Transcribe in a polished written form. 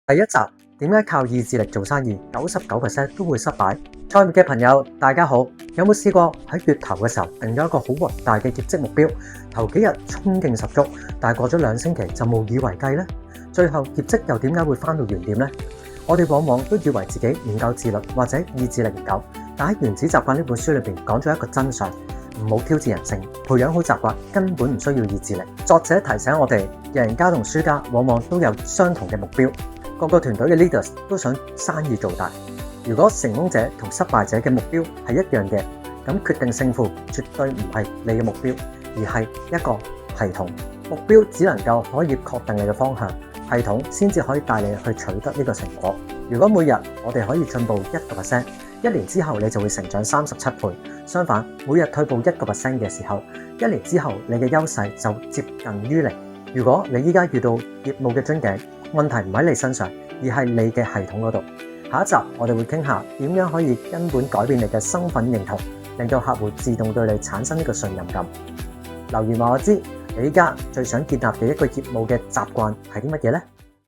第一集點解靠意志力做生意99%都會失敗？創業嘅朋友大家好，有冇試過喺月頭嘅時候定咗一個好宏大嘅業績目標，頭幾日衝勁十足，但係過咗2星期就無以為繼呢？最後業績又點解會返到原點呢？我哋往往都以為自己唔夠自律或者意志力唔夠，但喺《原子習慣》呢本書裏邊講咗一個真相：唔好挑戰人性，培養好習慣根本唔需要意志力。作者提醒我哋，贏家同輸家往往都有相同嘅目標。各個團隊嘅 leaders 都想生意做大。如果成功者同失敗者嘅目標係一樣嘅，咁決定勝負絕對唔係你嘅目標，而係一個系統。目標只能夠可以確定你嘅方向，系統先至可以帶你去取得呢個成果。如果每日我哋可以進步1%，一年之後你就會成長37倍。相反，每日退步1%嘅時候，一年之後你嘅優勢就接近於零。如果你依家遇到業務嘅樽頸，問題唔喺你身上，而係你嘅系統嗰度。下一集我哋會傾下點樣可以根本改變你嘅身份認同，令到客戶自動對你產生呢個信任感。留言話我知，你依家最想建立嘅一個業務嘅習慣係啲乜嘢呢？